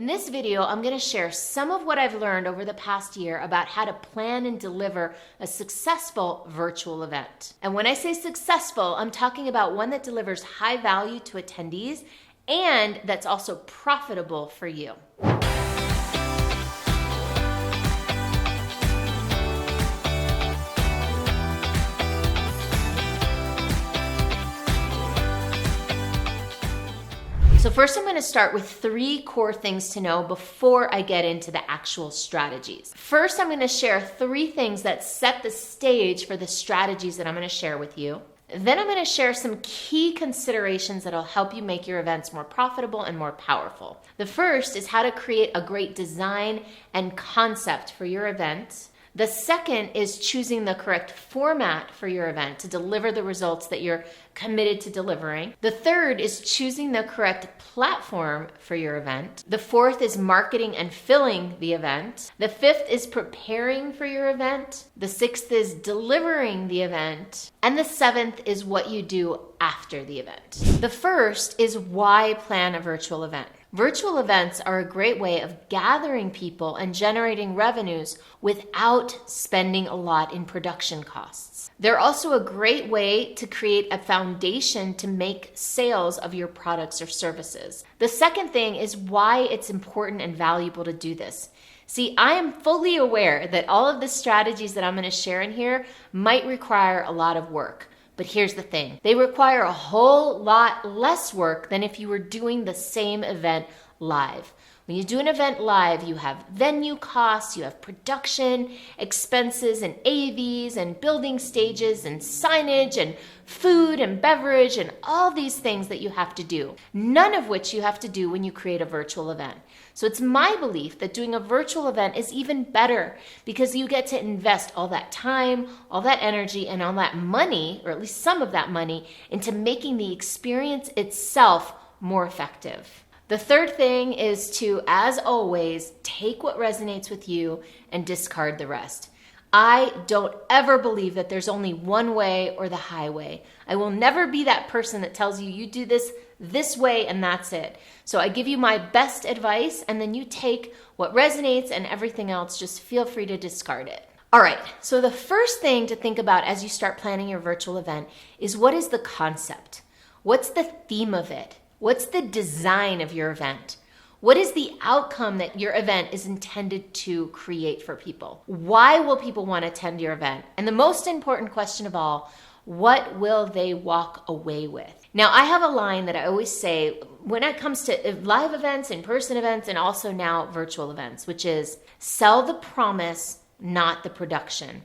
In this video, I'm going to share some of what I've learned over the past year about how to plan and deliver a successful virtual event. And when I say successful, I'm talking about one that delivers high value to attendees and that's also profitable for you. So first I'm going to start with 3 core things to know before I get into the actual strategies. First, I'm going to share 3 things that set the stage for the strategies that I'm going to share with you. Then I'm going to share some key considerations that'll help you make your events more profitable and more powerful. The first is how to create a great design and concept for your event. The second is choosing the correct format for your event to deliver the results that you're committed to delivering. The third is choosing the correct platform for your event. The fourth is marketing and filling the event. The fifth is preparing for your event. The sixth is delivering the event. And the seventh is what you do after the event. The first is why plan a virtual event. Virtual events are a great way of gathering people and generating revenues without spending a lot in production costs. They're also a great way to create a foundation to make sales of your products or services. The second thing is why it's important and valuable to do this. See, I am fully aware that all of the strategies that I'm going to share in here might require a lot of work. But here's the thing, they require a whole lot less work than if you were doing the same event live. When you do an event live, you have venue costs, you have production expenses and AVs and building stages and signage and food and beverage and all these things that you have to do, none of which you have to do when you create a virtual event. So it's my belief that doing a virtual event is even better because you get to invest all that time, all that energy, and all that money, or at least some of that money, into making the experience itself more effective. The third thing is to, as always, take what resonates with you and discard the rest. I don't ever believe that there's only one way or the highway. I will never be that person that tells you, you do this way and that's it. So I give you my best advice and then you take what resonates and everything else, just feel free to discard it. All right, so the first thing to think about as you start planning your virtual event is what is the concept? What's the theme of it? What's the design of your event? What is the outcome that your event is intended to create for people? Why will people want to attend your event? And the most important question of all, what will they walk away with? Now, I have a line that I always say when it comes to live events, in-person events, and also now virtual events, which is sell the promise, not the production.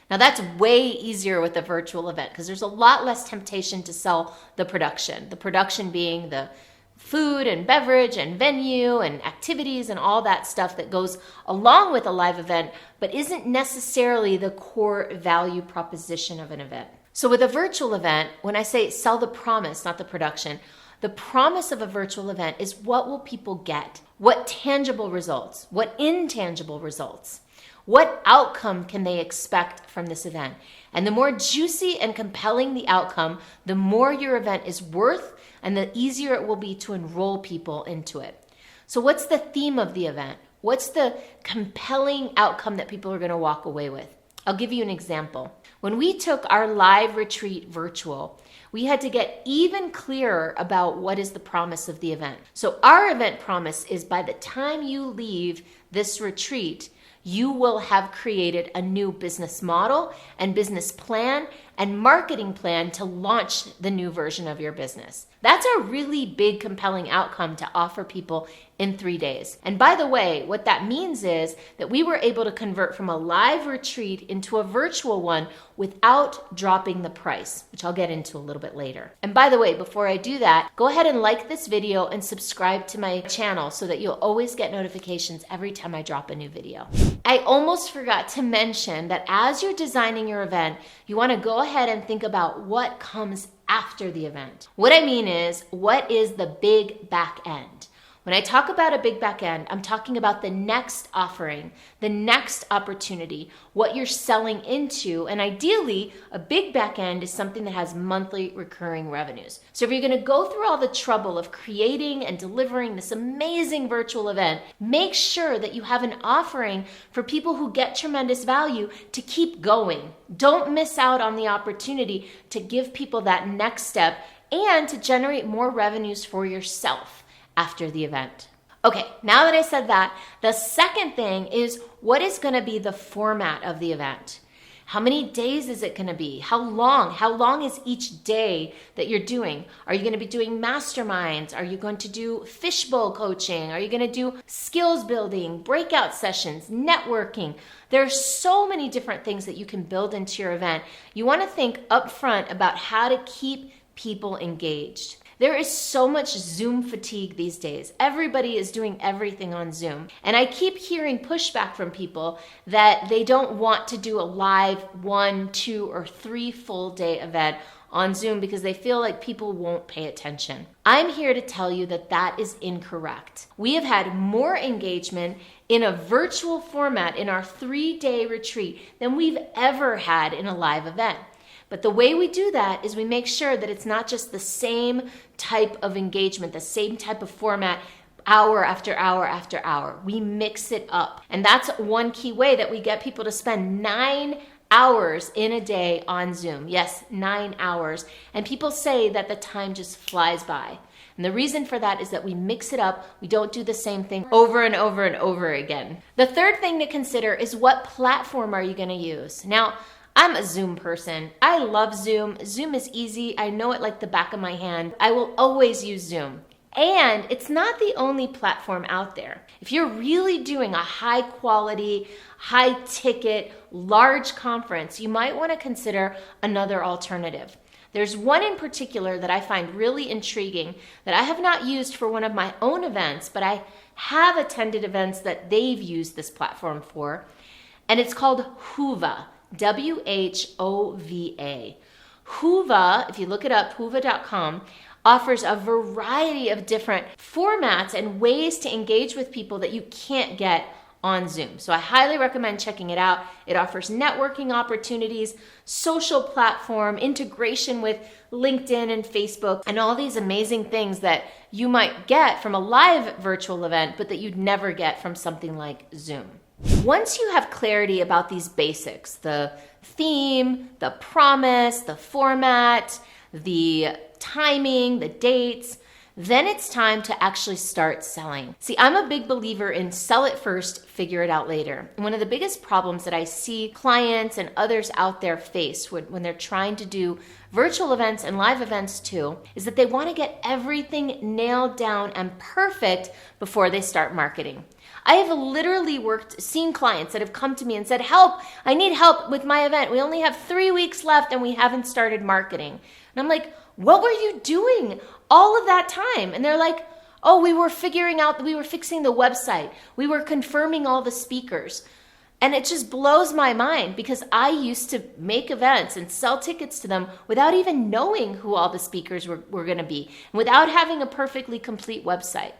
Now that's way easier with a virtual event because there's a lot less temptation to sell the production being the food and beverage and venue and activities and all that stuff that goes along with a live event, but isn't necessarily the core value proposition of an event. So with a virtual event, when I say sell the promise, not the production, the promise of a virtual event is what will people get? What tangible results? What intangible results? What outcome can they expect from this event? And the more juicy and compelling the outcome, the more your event is worth and the easier it will be to enroll people into it. So what's the theme of the event? What's the compelling outcome that people are going to walk away with? I'll give you an example. When we took our live retreat virtual, we had to get even clearer about what is the promise of the event. So our event promise is by the time you leave this retreat, you will have created a new business model and business plan and marketing plan to launch the new version of your business. That's a really big, compelling outcome to offer people in 3 days. And by the way, what that means is that we were able to convert from a live retreat into a virtual one without dropping the price, which I'll get into a little bit later. And by the way, before I do that, go ahead and like this video and subscribe to my channel so that you'll always get notifications every time I drop a new video. I almost forgot to mention that as you're designing your event, you want to go ahead and think about what comes after the event. What I mean is, what is the big back end? When I talk about a big back end, I'm talking about the next offering, the next opportunity, what you're selling into. And ideally, a big back end is something that has monthly recurring revenues. So if you're going to go through all the trouble of creating and delivering this amazing virtual event, make sure that you have an offering for people who get tremendous value to keep going. Don't miss out on the opportunity to give people that next step and to generate more revenues for yourself after the event. Okay, now that I said that, the second thing is what is going to be the format of the event? How many days is it going to be? How long? How long is each day that you're doing? Are you going to be doing masterminds? Are you going to do fishbowl coaching? Are you going to do skills building, breakout sessions, networking? There are so many different things that you can build into your event. You want to think upfront about how to keep people engaged. There is so much Zoom fatigue these days. Everybody is doing everything on Zoom. And I keep hearing pushback from people that they don't want to do a live 1, 2, or 3 full day event on Zoom because they feel like people won't pay attention. I'm here to tell you that that is incorrect. We have had more engagement in a virtual format in our 3-day retreat than we've ever had in a live event. But the way we do that is we make sure that it's not just the same type of engagement, the same type of format, hour after hour after hour. We mix it up. And that's one key way that we get people to spend 9 hours in a day on Zoom. Yes, 9 hours. And people say that the time just flies by. And the reason for that is that we mix it up. We don't do the same thing over and over and over again. The third thing to consider is what platform are you going to use? Now, I'm a Zoom person. I love Zoom. Zoom is easy. I know it like the back of my hand. I will always use Zoom. And it's not the only platform out there. If you're really doing a high quality, high ticket, large conference, you might want to consider another alternative. There's one in particular that I find really intriguing that I have not used for one of my own events, but I have attended events that they've used this platform for. And it's called Whova. WHOVA. Whova, if you look it up, whova.com, offers a variety of different formats and ways to engage with people that you can't get on Zoom. So I highly recommend checking it out. It offers networking opportunities, social platform, integration with LinkedIn and Facebook, and all these amazing things that you might get from a live virtual event, but that you'd never get from something like Zoom. Once you have clarity about these basics, the theme, the promise, the format, the timing, the dates, then it's time to actually start selling. See, I'm a big believer in sell it first, figure it out later. And one of the biggest problems that I see clients and others out there face when they're trying to do virtual events and live events too, is that they want to get everything nailed down and perfect before they start marketing. I have literally seen clients that have come to me and said, help, I need help with my event. We only have 3 weeks left and we haven't started marketing. And I'm like, what were you doing all of that time? And they're like, oh, we were fixing the website. We were confirming all the speakers. And it just blows my mind because I used to make events and sell tickets to them without even knowing who all the speakers were going to be, without having a perfectly complete website.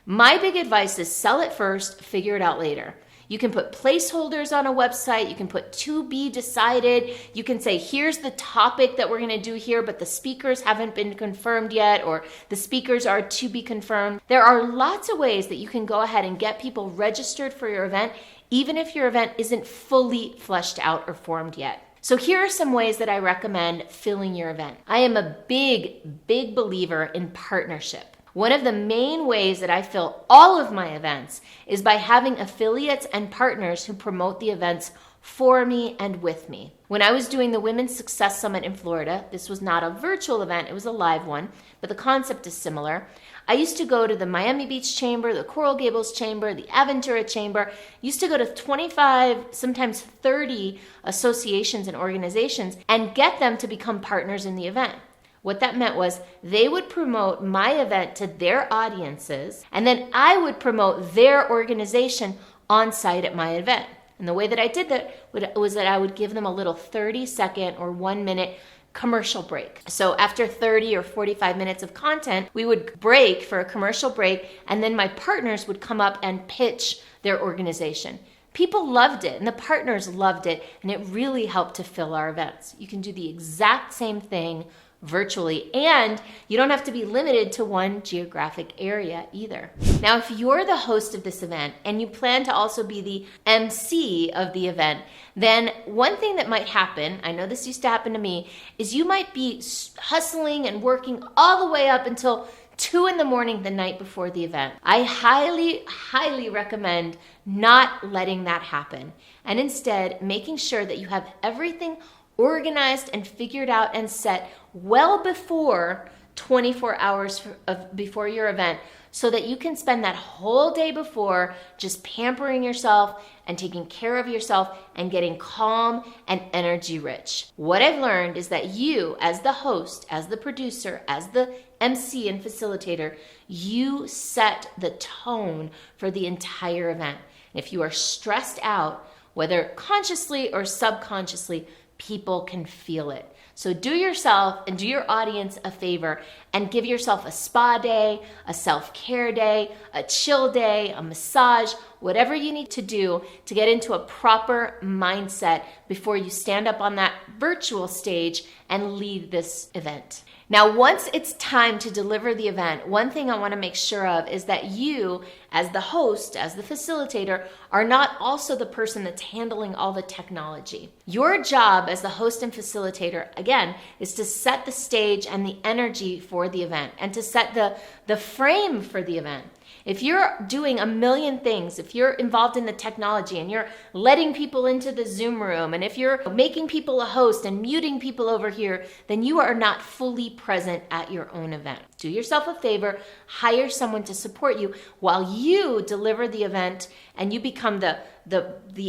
My big advice is sell it first, figure it out later. You can put placeholders on a website. You can put to be decided. You can say, here's the topic that we're going to do here, but the speakers haven't been confirmed yet, or the speakers are to be confirmed. There are lots of ways that you can go ahead and get people registered for your event, even if your event isn't fully fleshed out or formed yet. So here are some ways that I recommend filling your event. I am a big, big believer in partnership. One of the main ways that I fill all of my events is by having affiliates and partners who promote the events for me and with me. When I was doing the Women's Success Summit in Florida, this was not a virtual event, it was a live one, but the concept is similar. I used to go to the Miami Beach Chamber, the Coral Gables Chamber, the Aventura Chamber. I used to go to 25, sometimes 30 associations and organizations and get them to become partners in the event. What that meant was they would promote my event to their audiences, and then I would promote their organization on site at my event. And the way that I did that was that I would give them a little 30-second or 1-minute commercial break. So after 30 or 45 minutes of content, we would break for a commercial break, and then my partners would come up and pitch their organization. People loved it, and the partners loved it, and it really helped to fill our events. You can do the exact same thing virtually, and you don't have to be limited to one geographic area either. Now, if you're the host of this event and you plan to also be the MC of the event, then one thing that might happen, I know this used to happen to me, is you might be hustling and working all the way up until 2 a.m. the night before the event. I highly recommend not letting that happen, and instead making sure that you have everything organized and figured out and set well before 24 hours before your event, so that you can spend that whole day before just pampering yourself and taking care of yourself and getting calm and energy rich. What I've learned is that you, as the host, as the producer, as the MC and facilitator, you set the tone for the entire event. And if you are stressed out, whether consciously or subconsciously, people can feel it. So do yourself and do your audience a favor and give yourself a spa day, a self-care day, a chill day, a massage, whatever you need to do to get into a proper mindset before you stand up on that virtual stage and lead this event. Now, once it's time to deliver the event, one thing I want to make sure of is that you, as the host, as the facilitator, are not also the person that's handling all the technology. Your job as the host and facilitator, again, is to set the stage and the energy for the event and to set the frame for the event. If you're doing a million things, if you're involved in the technology and you're letting people into the Zoom room, and if you're making people a host and muting people over here, then you are not fully present at your own event. Do yourself a favor, hire someone to support you while you deliver the event and you become the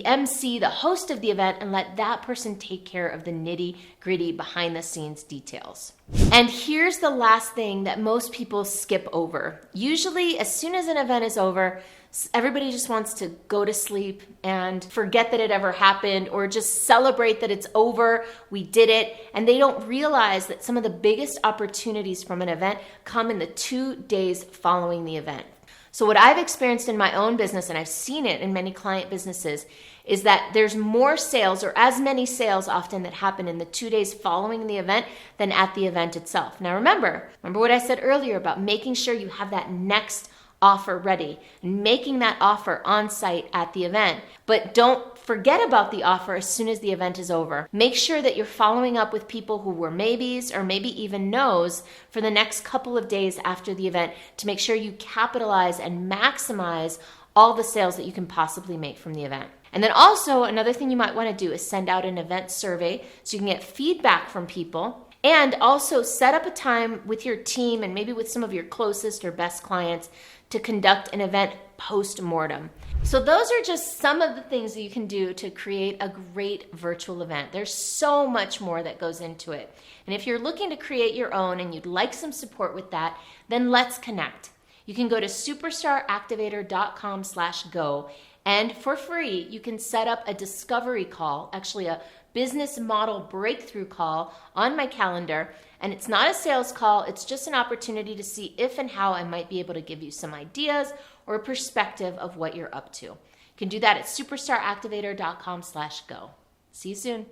MC, the host of the event, and let that person take care of the nitty-gritty behind the scenes details. And here's the last thing that most people skip over. Usually, as soon as an event is over, everybody just wants to go to sleep and forget that it ever happened, or just celebrate that it's over, we did it, and they don't realize that some of the biggest opportunities from an event come in the 2 days following the event. So what I've experienced in my own business, and I've seen it in many client businesses, is that there's more sales, or as many sales often, that happen in the 2 days following the event than at the event itself. Now remember what I said earlier about making sure you have that next offer ready and making that offer on site at the event. But don't forget about the offer as soon as the event is over. Make sure that you're following up with people who were maybes or maybe even no's for the next couple of days after the event to make sure you capitalize and maximize all the sales that you can possibly make from the event. And then also another thing you might want to do is send out an event survey so you can get feedback from people. And also set up a time with your team and maybe with some of your closest or best clients to conduct an event post-mortem. So those are just some of the things that you can do to create a great virtual event. There's so much more that goes into it. And if you're looking to create your own and you'd like some support with that, then let's connect. You can go to superstaractivator.com/go, and for free, you can set up a discovery call, actually a business model breakthrough call on my calendar. And it's not a sales call, it's just an opportunity to see if and how I might be able to give you some ideas or a perspective of what you're up to. You can do that at superstaractivator.com/go. See you soon.